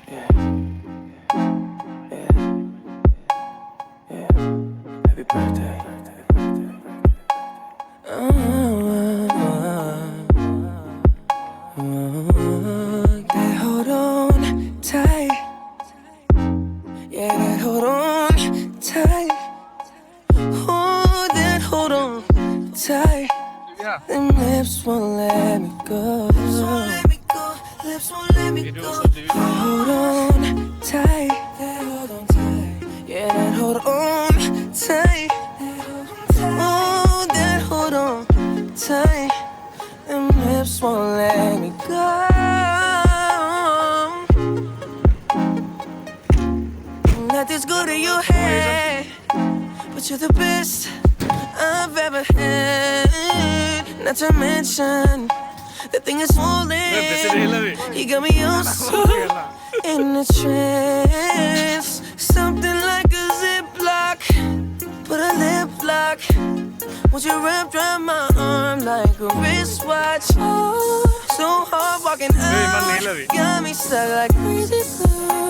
Yeah, yeah, yeah. Happy birthday. That hold on tight. Yeah, that hold on tight. Oh, that hold on tight. Them lips won't let me go. Lips won't let me go. Lips won't let me go. That hold on tight. That hold on tight. Yeah, that hold on tight. Oh, that hold on tight. Them lips won't let me go. Not this good in your head, but you're the best I've ever had. Not to mention, the thing is swollen. You got me all so in a trance. Something like a Ziploc, put a lip lock. Won't you wrap around my arm like a wristwatch? Oh, so hard walking out, got me stuck like crazy glue.